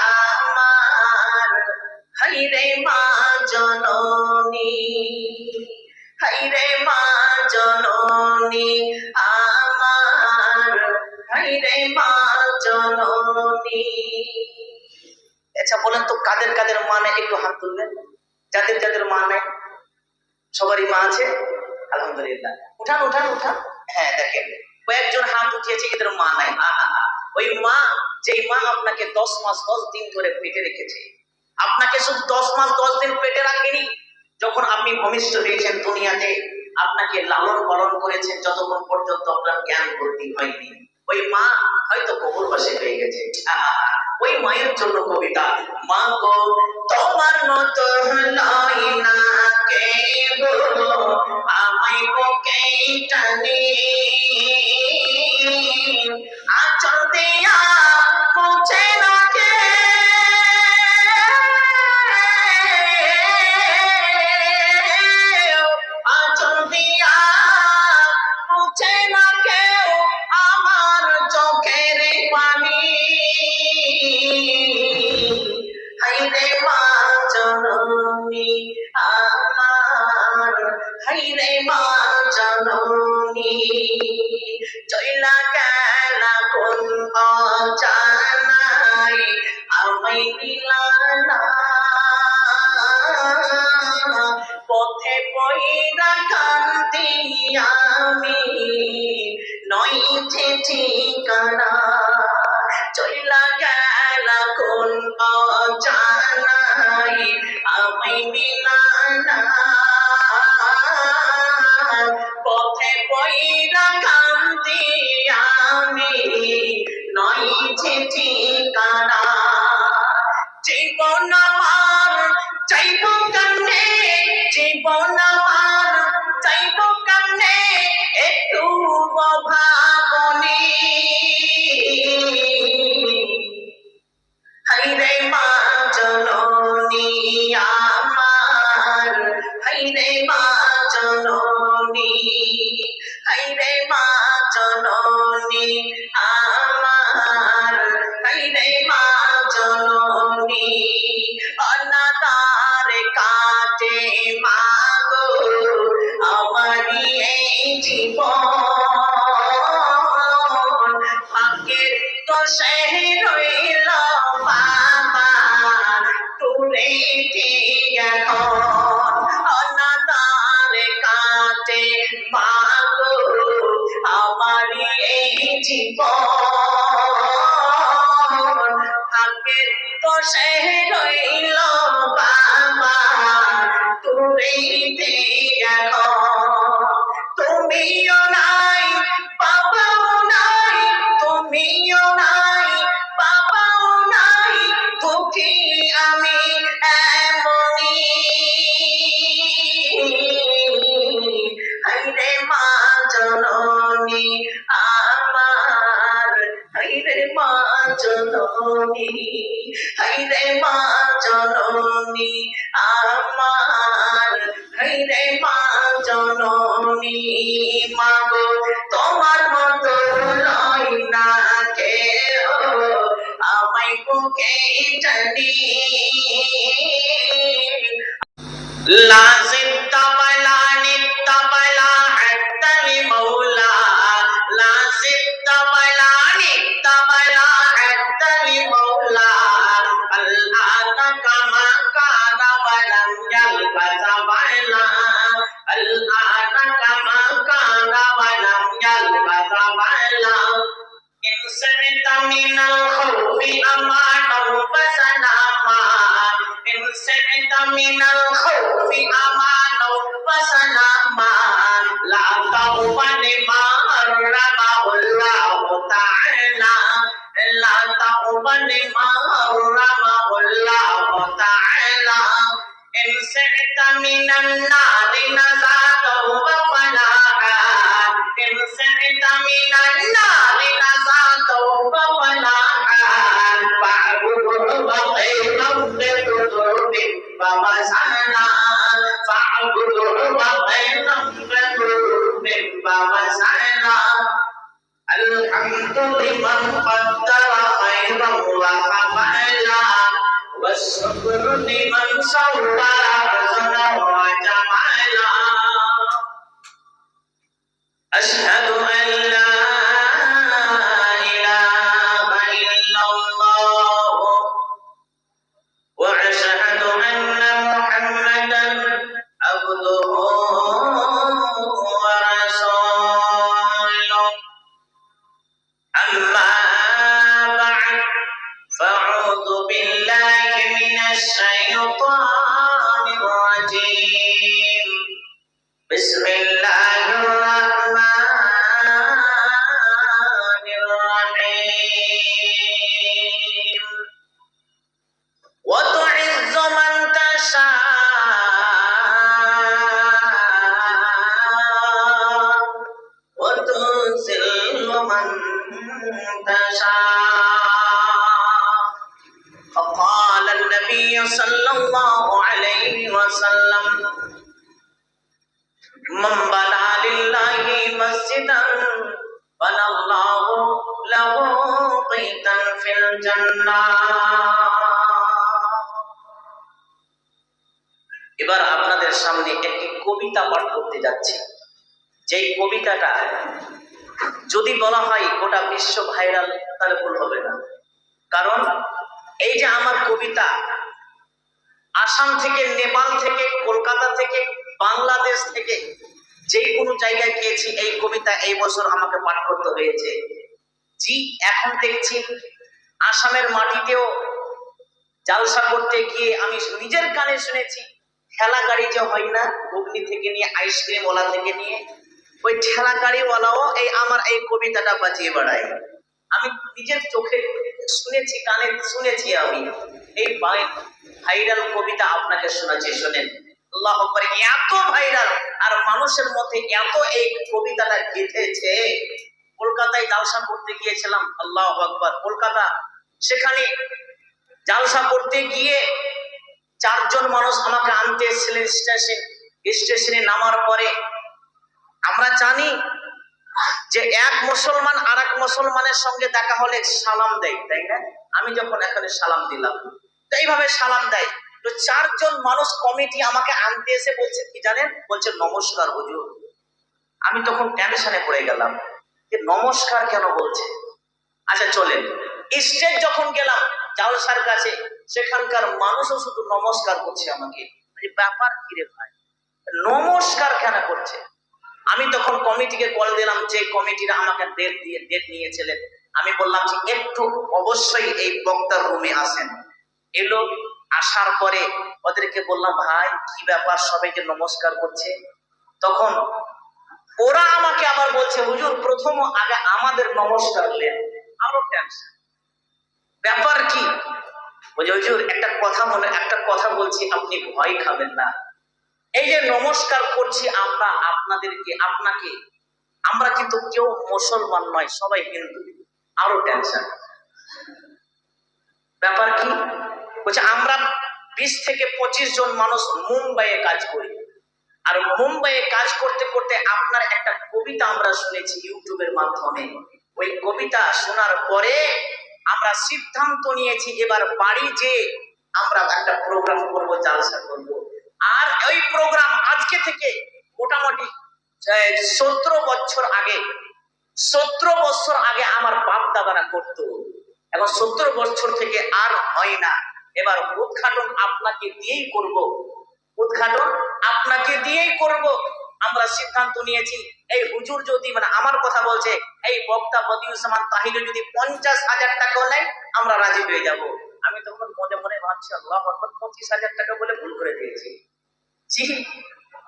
আমার হাইরে মা জননী, হাইরে মা জননী আমার, হাইরে মা জননী। আচ্ছা বলেন তো কাদের কাদের মা নেই, একটু হাত তুলবেন। যাদের যাদের মা নেই, সবারই মা আছে আলহামদুলিল্লাহ। উঠান উঠান উঠান। হ্যাঁ দেখেন কয়েকজন হাত উঠিয়েছে, এদের মা নাই। ওই মা, যেই মা আপনাকে 10 মাস 10 দিন ধরে পেটে রেখেছে, আপনাকে শুধু 10 মাস 10 দিন পেটে রাখেনি, যখন আপনি ভূমিষ্ঠ হয়েছেন দুনিয়াতে আপনাকে লালন পালন করেছেন যতক্ষণ পর্যন্ত আপনার জ্ঞান বুদ্ধি হয়নি, ওই মা হয়তো কবরবাসী হয়ে গেছে। ওই মায়ের জন্য কবিতা। মা গো তোমার মতো লয় না কেহ, আমায় বুকে টানে আঁচল দিয়া মুছে না কে, আঁচল দিয়া মুছে না কেউ আমার চোখের পানি। হাইরে মা জননী আমার, হাইরে মা জননী। চইলা গেলা কোন অজানায় আমায় দিলা না, পথে পইরা কান্দি আমি নই যে ঠিকানা। চইলা গেলা কোন অজানায় আমায় দিলা না, পথে পইরা কান্দি আমি নই যে ঠিকানা। জীবন আমার চাইব কান্নে, জীবন আমার চাইব কান্নে একটু ভাবনি। হাইরে মা জননী আমার, হাইরে মা জননী, হাইরে মা জননী আমার, হাইরে মা জননী। অনাথারে কাটে মা গো আমারই এই জীবন, ভাগ্যের দোষে রইল বাবা দূরে এখন। অনাথারে কাটে মা গো আমারই এই জীবন, ভাগ্যের দোষে রইল বাবা দূরে এখন। তুমিও নাই বাবাও নাই, তুমিও নাই বাবাও নাই, দুঃখী আমি এমনি। হাইরে মা জননী আমার, হাইরে মা জননী, হাইরে মা জননী আমার, হাইরে মা জননী। মা গো তোমার মতো লয় না কেহ, আমায় বুকে টানি লাজিম তাবালা নিতাবালা হাত্তালি মৌলা, লাজিম তাবালা নিতাবালা হাত্তালি মৌলা। আল্লাহ কামা কানা ওয়ালাম ইয়ালবাসা বাইলা, আল্লাহ কামা কানা ওয়ালাম ইয়ালবাসা বাইলা। إن سمعت من الخوف أمانا وسلاما، إن سمعت من الخوف أمانا وسلاما، لا تغفل ما حرمه الله تعالى، لا تغفل ما حرمه الله تعالى. إن سمعت من النار نزاته وفلاها، إن سمعت من النار نزاته وفلاها، فاعبده وطيبا بقلوب ووزنا، فاعبده وطيبا بقلوب ووزنا. الحمد لمن قدر خيرا وخبا والشكر لمن سوى حسنا وجمالا أشهد أن لا إله إلا الله وأشهد أن محمدا عبده ورسوله أما بعد فأعوذ بالله من الشيطان الرجيم بسم الله الرحمن الرحيم وتعز من تشاء وتذل من تشاء فقال النبي صلى الله عليه وسلم من بنى لله مسجدا بنى الله له بيتا في الجنة এবার আপনাদের সামনে একটি কবিতা পাঠ করতে যাচ্ছি। যেই কবিতাটা যদি বলা হয় গোটা বিশ্ব ভাইরাল তাহলে ভুল হবে না। কারণ এই যে আমার কবিতা আসাম থেকে, নেপাল থেকে, কলকাতা থেকে, বাংলাদেশ থেকে যে কোনো জায়গায় গিয়েছি, এই কবিতা এই বছর আমাকে পাঠ করতে হয়েছে। জি, এখন দেখছি আসামের মাটিতেও জালসা করতে গিয়ে আমি নিজের কানে শুনেছি ঠেলা গাড়ি যে হয় না, ঘুগনি থেকে নিয়ে আইসক্রিম ওলা থেকে নিয়ে, ওই ঠেলা গাড়িওয়ালাও এই আমার এই কবিতাটা বাজিয়ে বেড়ায়। আমি নিজের চোখে শুনেছি, কানে শুনেছি। আমি এই ভাইরাল কবিতা আপনাকে শোনাচ্ছি, শোনেন। আল্লাহু আকবার, এত ভাইরাল আর মানুষের মধ্যে এত এই কবিতাটা গেঁথেছে। কলকাতায় জালসা করতে গিয়েছিলাম, আল্লাহু আকবার, কলকাতা, সেখানে জালসা করতে গিয়ে 4 জন মানুষ আমাকে আনতে এসেছিলেন স্টেশনে নামার পরে। আমরা জানি যে এক মুসলমান আর এক মুসলমানের সঙ্গে দেখা হলে সালাম দেয়, তাই না? আমি যখন এখানে সালাম দিলাম, তো এইভাবে সালাম দেয়। তো 4 জন মানুষ কমিটি আমাকে আনতে এসে বলছে কি জানেন, বলছে নমস্কার হুজুর। আমি তখন টেনশনে পড়ে গেলাম যে নমস্কার কেন বলছে। আচ্ছা চলেন, স্টেজ যখন গেলাম জালসার কাছে, সেখানকার মানুষও শুধু নমস্কার করছে আমাকে। ব্যাপার কি রে ভাই, নমস্কার কেন করছে? আমি তখন কমিটিকে কল দিলাম, যে কমিটিরা আমাকে ডেট নিয়েছিলেন। আমি বললাম যে একটু অবশ্যই এই বক্তার রুমে আসেন। এলো, আসার পরে ওদেরকে বললাম, ভাই কি ব্যাপার, সবাইকে নমস্কার করছে। তখন ওরা আমাকে আবার বলছে, হুজুর প্রথম আগে আমাদের নমস্কার নেন। আরো টেনশন, ব্যাপার কি? বলছে হুজুর একটা কথা বলছি, আপনি ভয় খাবেন না। এই যে নমস্কার করছি আমরা আপনাকে, আমরা কিন্তু কেউ মুসলমান নয়, সবাই হিন্দু। আরো টেনশন, ব্যাপার কি? বলছে আমরা 20 থেকে 25 জন মানুষ মুম্বাইয়ে কাজ করি, আর মুম্বাইয়ে কাজ করতে করতে আপনার একটা কবিতা আমরা শুনেছি ইউটিউবের মাধ্যমে। ওই কবিতা শোনার পরে আমরা সিদ্ধান্ত নিয়েছি এবার বাড়ি যে আমরা একটা প্রোগ্রাম করব, জালসা করব। আর ওই প্রোগ্রাম আজকে থেকে মোটামুটি 17 বছর আগে আমার বাপ দাদারা করতো। এখন 17 বছর থেকে আর হয় না। এবার উদ্ঘাটন আপনাকে দিয়েই করব। আমরা সিদ্ধান্ত নিয়েছি, এই হুজুর যদি, মানে আমার কথা বলছে, এই বক্তা বদিউজ্জামান তাহির যদি 50,000 টাকাও নেয়, আমরা রাজি হয়ে যাব। আমি তখন মনে মনে ভাবছি, আল্লাহু আকবার, 25,000 টাকা বলে ভুল করে দিয়েছি। জি,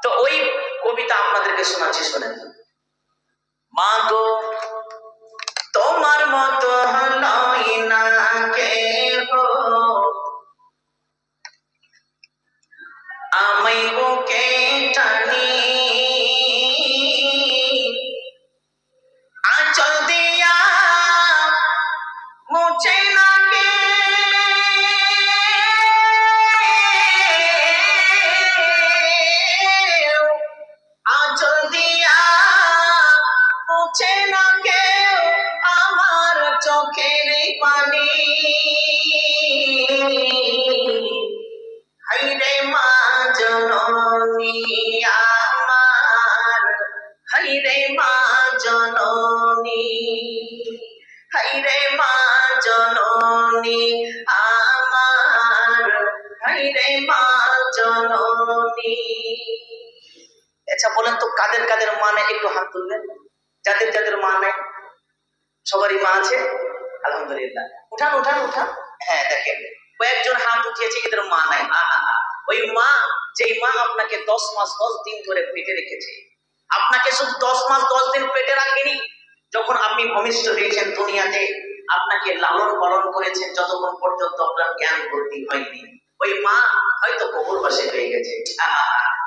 তো ওই কবিতা আপনাদেরকে শোনাচ্ছি, শোনেন। মা গো তোমার মতো হলই না কেহ, আমি বুকে টানি আঁচল দিয়া মুছে না কে, আঁচল দিয়া মুছে না কেউ আমার চোখের পানি। জননী আমার, হাইরে মা জননী, হাইরে মা জননী আমার, হাইরে মা জননী। আচ্ছা বলেন তো কাদের কাদের মা নেই, একটু হাত তুলবেন। যাদের যাদের মা নেই, সবারই মা আছে আলহামদুলিল্লাহ, উঠান উঠান উঠান। হ্যাঁ দেখেন কয়েকজন হাত উঠিয়েছে এদের মা নাই। ওই মা, যেই মা আপনাকে 10 মাস 10 দিন ধরে পেটে রেখেছে, আপনাকে শুধু 10 মাস 10 দিন পেটে রাখেনি, যখন আপনি ভূমিষ্ঠ হয়েছেন দুনিয়াতে আপনাকে লালন পালন করেছেন যতক্ষণ পর্যন্ত আপনার জ্ঞান বুদ্ধি হয়নি, ওই মা হয়তো কবরবাসী হয়ে গেছে।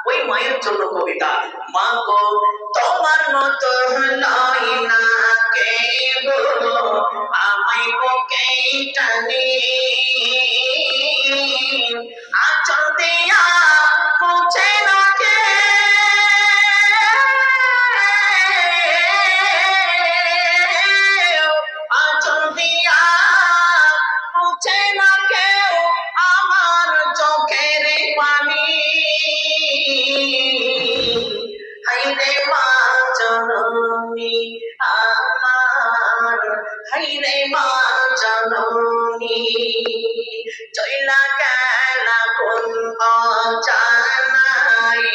ওই মায়ের জন্য কবিতা। মা গো তোমার মতো লয় না কেহ, আমায় বুকে টানে, আঁচল দিয়া মুছে না কে, আঁচল দিয়া মুছে না কেউ আমার চোখের পানি, হাইরে মা জননী আমার, হাইরে মা জননী। চইলা গেলা কোন অজানায়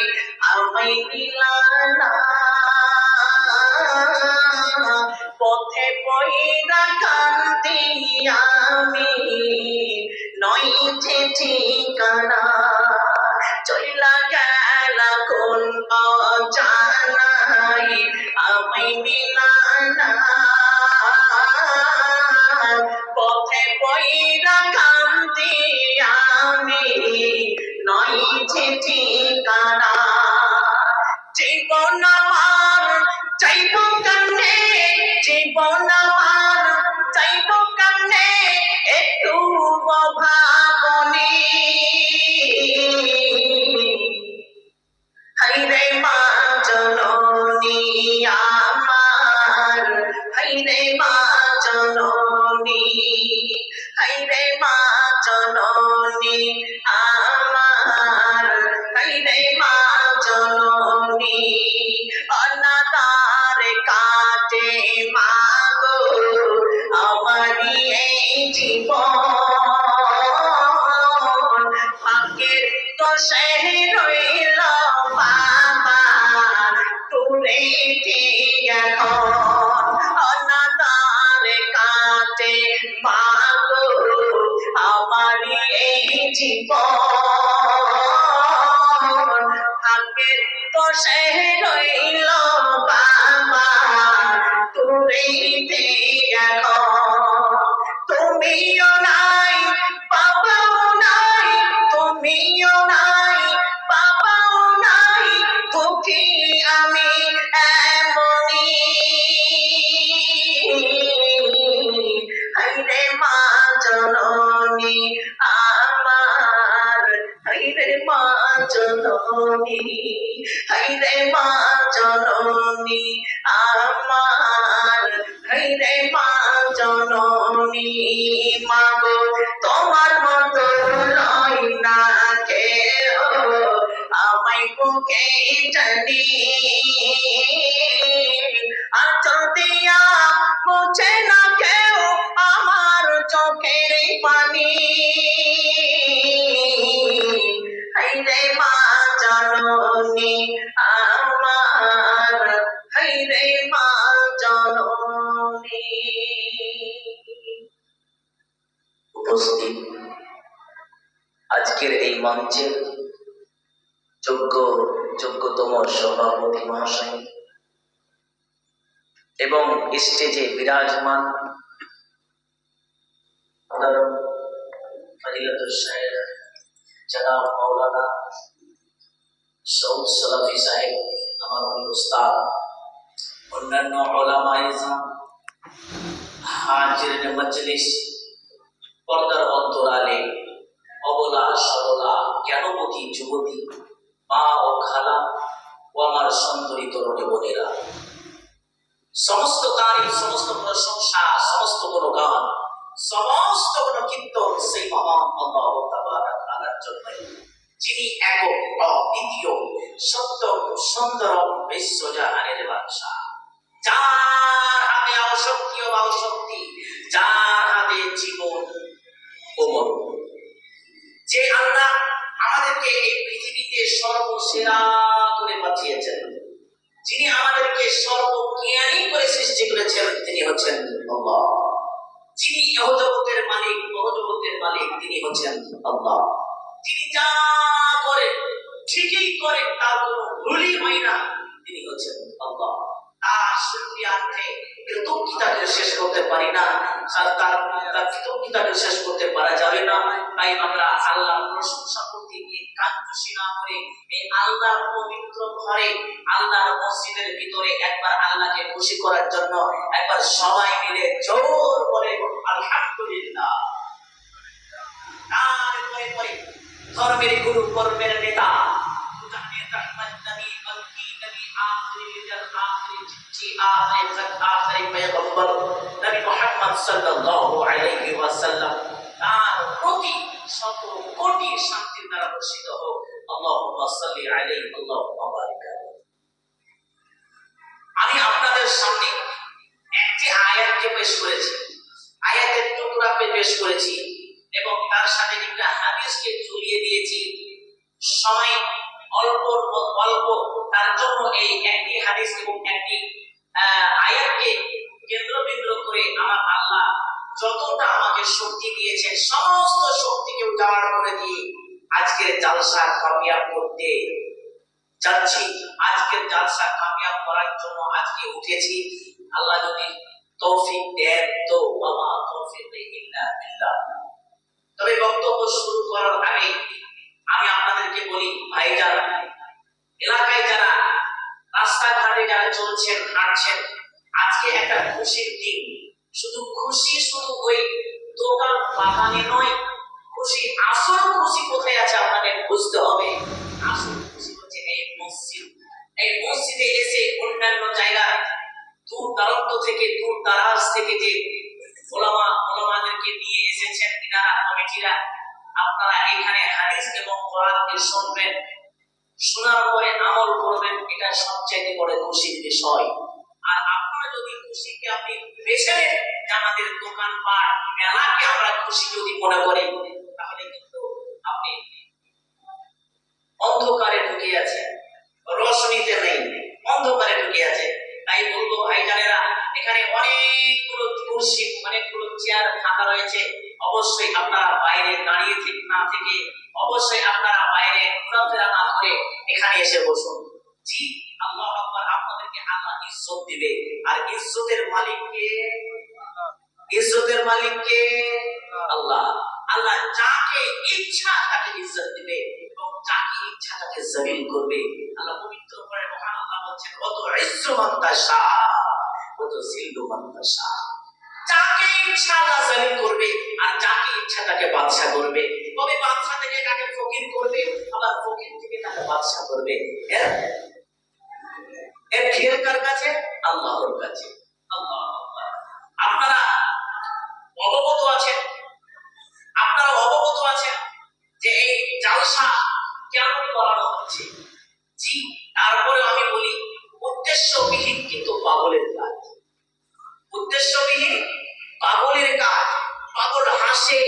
আমায় দিলা না, পথে পইরা কান্দি আমি নয় যে ঠিকানা, চইলা গেলা কোন অজানায় আমায় দিলা না, পথে পইরা কান্দি আমি নয় যে ঠিকানা। জীবন আমার চাইব কান্নে, জীবন আমার চাইব কান্নে, একটু ভাবনি, হাইরে মা জননী আমার, হাইরে মা জননী, হাইরে মা জননী আমার, হাইরে মা জননী। অনাথার কাটে মা গো আমারই এই জীবন, ভাগ্যের দোষে রইল বাবা দূরে এখন, অনাথার কাটে মা গো আমারই এই জীবন, ভাগ্যের দোষে রইল বাবা দূরে এখন। তুমিও নাই বাবাও নাই, তুমিও নাই বাবাও নাই, দুঃখী আমি এমনি, হাইরে মা জননী আমার, হাইরে মা জননী, হাইরে মা জননী আমার, হাইরে মা জননী। মা গো তোমার মতো লয় না কেউ, আমায় বুকে টানি, আঁচল দিয়া মুছে না কেউ আমার চোখের পানি, হাইরে মা জননী আমার, হাইরে মা জননী। উপস্থিত আজকের এই মঞ্চের যোগ্যতম সভাপতি মহাশয় এবং স্টেজে বিরাজমান ফজিলতুল শায়েখ জনাব মাওলানা সৌদ সালাফি সাহেব, আমার উস্তাদ, অন্যান্য উলামায়ে ইজম, হাজির মজলিস, পর্দার অন্তরালে অবলা সবলা জ্ঞানবতী যুবতী মা ও খালা ও আমার সুন্দরী তরুণী বোনেরা, সমস্ত তারিফ, সমস্ত প্রশংসা, সমস্ত গুণগান, সমস্ত গুণকীর্তন সেই মহান আল্লাহ তাবারক তাআলার জন্য, যিনি একক, অদ্বিতীয়, সত্য সুন্দর বিশ্বজাহানের বাদশা, যার হাতে অশক্তি ও শক্তি, যার হাতে জীবন ও মরণ, যে আল্লাহ আমাদেরকে এই পৃথিবীতে সর্বসেরা করে পাঠিয়েছেন, যিনি আমাদেরকে সর্বজ্ঞানী করে সৃষ্টি করেছেন, তিনি হচ্ছেন আল্লাহ। যিনি জগতের মালিক, জগতের মালিক, তিনি হচ্ছেন আল্লাহ। তিনি যা করেন ঠিকই করেন, তার কোনো ভুলই হয় না, তিনি হচ্ছেন আল্লাহ। তার শুকরিয়ার্থে কৃতজ্ঞতাকে শেষ করতে পারি না, তার কৃতজ্ঞতাকে শেষ করতে পারা যাবে না। তাই আমরা আল্লাহর প্রশংসা করতে গিয়ে কান খুশি না করে এই আল্লাহর পবিত্র ঘরে, আল্লাহর মসজিদের ভিতরে একবার আল্লাহকে খুশি করার জন্য একবার সবাই মিলে জোর করে আলহামদুলিল্লাহ। তারপরে ধর্মের গুরু, কর্মের নেতা, নবী মুহাম্মদ সাল্লাল্লাহু আলাইহি ওয়াসাল্লাম, তার প্রতি শত কোটি শান্তির দ্বারা বর্ষিত হোক। আল্লাহুম্মা সাল্লি আলাইহি আল্লাহুম্মা বারিক আলাইহি। আমি আপনাদের সামনে একটি আয়াতকে পেশ করেছি, আয়াতের টুকরা পেশ করেছি এবং তার সাথে একটা হাদিসকে ঝুলিয়ে দিয়েছি। সময় অল্প, তার জন্য এই একটি হাদিস এবং একটি আয়াতকে কেন্দ্রবিন্দু করে আমার আল্লাহ যতটা আমাকে শক্তি দিয়েছেন, সমস্ত শক্তিকে উজাড় করে দিয়ে আজকের জালসা কামিয়াব করতে যাচ্ছি। আজকের জালসা কামিয়াব করার জন্য আজকে উঠেছি। আল্লাহ যদি তৌফিক দেন তো ওয়া তৌফিক ইল্লা বিল্লাহ। তবে বক্তব্য শুরু করার আগে আমি আপনাদেরকে বলি, ভাইজান, এলাকায় যারা রাস্তাঘাটে যারা চলছেন, হাঁটছেন, আজকে একটা খুশির দিন। শুধু খুশি শুধু ওই দোকান বাগানে নয়, খুশি, আসল খুশি কোথায় আছে আপনাদের বুঝতে হবে। আসল খুশি হচ্ছে এই মসজিদ। এই মসজিদে এসে অন্যান্য জায়গা দূর দূরান্ত থেকে, দূর দারাজ থেকে যে ওলামাদেরকে নিয়ে এসেছেন ইনারা, কমিটিরা, আপনারা এখানে হাদিস এবং কোরআনকে শুনবেন, শোনার পরে আমল করবেন, এটা সবচেয়ে বড় খুশির বিষয়। আর আপনারা যদি খুশিকে আপনি বেছে নেন, আমাদের দোকানপাট মেলাকে আমরা খুশি যদি মনে করি, তাহলে কিন্তু আপনি অন্ধকারে ঢুকে আছেন, রোশনীতে নেই, অন্ধকারে ঢুকে আছে। তাই বলবো ভাইজানেরা, এখানে অনেকগুলো কুরসি, অনেকগুলো চেয়ার ফাঁকা রয়েছে। অবশ্যই আপনারা বাইরে দাঁড়িয়ে না থেকে অবশ্যই আপনারা বাইরে ঘোরাফেরা না করে এখানে এসে বসুন। জি, আল্লাহু আকবার। আপনাদেরকে আল্লাহ ইজ্জত দিবে, আর ইজ্জতের মালিক কে? ইজ্জতের মালিক কে? আল্লাহ। আল্লাহ যাকে ইচ্ছা তাকে ইজ্জত দিবে এবং যাকে ইচ্ছা তাকে জলিল করবে। আল্লাহ পবিত্র করে মহান আল্লাহ বলেন, ওয়া তুইজ্জু মান তাশা ওয়া তুযিল্লু মান তাশা। যাকে ইচ্ছা আল্লাহ জলিল করবে আর যাকে ইচ্ছা তাকে বাদশা করবে। তবে বাদশা থেকে তাকে ফকির করবে, আবার ফকির থেকে তাকে বাদশা করবে। এর খেয়াল কার কাছে? আল্লাহর কাছে। আল্লাহু আকবার। আপনারা অবগত আছেন, যে এই জালসা কেন করানো হচ্ছে। জি, তারপরে আমি বলি, উদ্দেশ্যবিহীন কিন্তু পাগলের কাজ। উদ্দেশ্যবিহীন পাগলের কাজ। পাগল হাসে,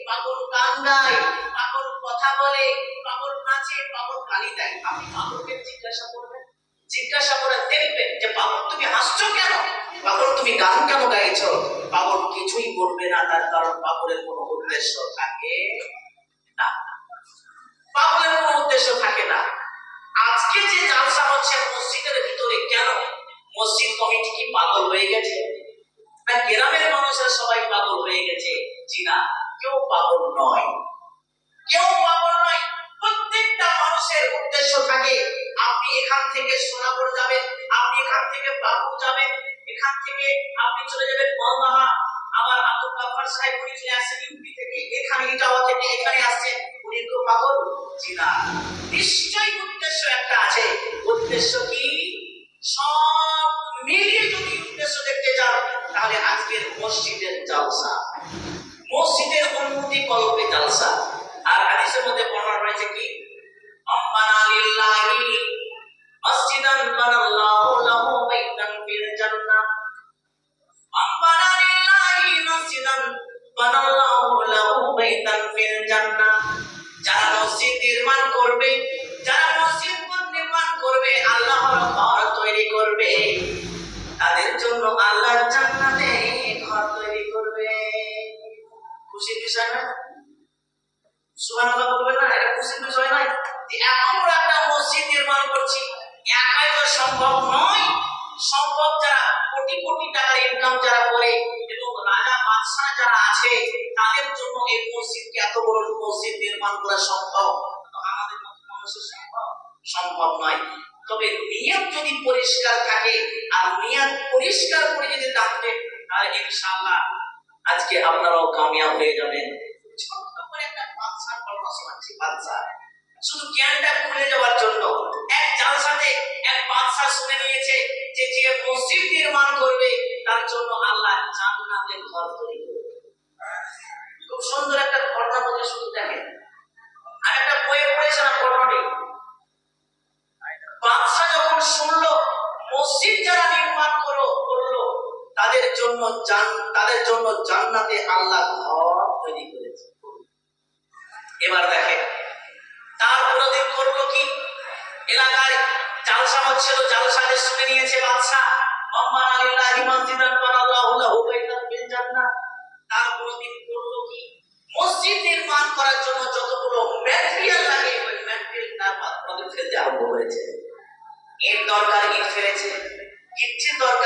পাগল গান গায়, পাগল কথা বলে, পাগল নাচে, পাগল গালি দেয়। আপনি পাগলকে জিজ্ঞাসা করবেন, জিজ্ঞাসা করে দেখবেন যে পাগল তুমি হাসছো কেন, পাগল তুমি গান কেন গাইছো, পাগল কিছুই বলবে না। তার কারণ পাগলের কোনো উদ্দেশ্য থাকে না, পাগলের কোনো উদ্দেশ্য থাকে না। আজকে যে জালসা হচ্ছে মসজিদের ভিতরে, কেন মসজিদ কমিটি কি পাগল হয়ে গেছে না গ্রামের মানুষের সবাই পাগল হয়ে গেছে? জি না, কেউ পাগল নয়, কেউ পাগল নয়। প্রত্যেকটা মানুষের উদ্দেশ্য থাকে। আপনি এখান থেকে সোনাপুর যাবেন, আপনি এখান থেকে বাবু যাবেন, এখান থেকে আপনি চলে যাবেন মলমাহা, আবার আব্দুল গাফফার সাহেব উনি চলে আসছেন ইউপি থেকে, এখানে ইটাওয়া থেকে এখানে আসছেন, উনি তো পাগল? জি না, নিশ্চয়ই উদ্দেশ্য একটা আছে। উদ্দেশ্য কি? সব মিলিয়ে যদি উদ্দেশ্য দেখতে যান, তাহলে আজকের মসজিদের জালসা, মসজিদের উন্নতি কল্পে জালসা। আর হাদিসের মধ্যে বর্ণনা রয়েছে কি, আম্মানা লিল্লাহি সম্ভব নয়। সম্ভব যারা কোটি কোটি টাকা ইনকাম যারা করে এবং রাজা বাদশাহ যারা আছে তাদের জন্য এই মসজিদকে এত বড় মসজিদ নির্মাণ করা সম্ভব, আমাদের মতো মানুষের সম্ভব নয়। তবে নিয়ত যদি পরিষ্কার থাকে আর নিয়ত পরিষ্কার করে যদি থাকবেন তাহলে ইনশাআল্লাহ আজকে আপনারাও কামিয়াব হয়ে যাবেন। ছোট্ট করে একটা বাদশার গল্প শোনাচ্ছি। বাদশা শুধু জ্ঞানটা খুলে যাওয়ার জন্য এক জালসাতে এক বাদশা শুনে নিয়েছে যে যে মসজিদ নির্মাণ করবে তার জন্য আল্লাহ জান্নাতে ঘর তৈরি করবে। খুব সুন্দর একটা ঘটনা বলতে শুধু দেখেন, আমি একটা বইয়ে পড়েছিলাম ঘটনাটি। বাদশা যখন শুনলো মসজিদ যারা নির্মাণ করলো তাদের জন্য জান্নাতে আল্লাহ ঘর তৈরি করেছে। এবার দেখেন তার বিরোধী করলো কি, এলাকায় জালসা হচ্ছিল, জালসাতে শুনে নিয়েছে বাদশা তার বিরোধী করলো কি, মসজিদ নির্মাণ করার জন্য যতগুলো ম্যাটেরিয়াল লাগে ওই ম্যাটেরিয়াল তার ফেলতে আরম্ভ করেছে। এর দরকার ইট ফেলেছে, ইটের দরকার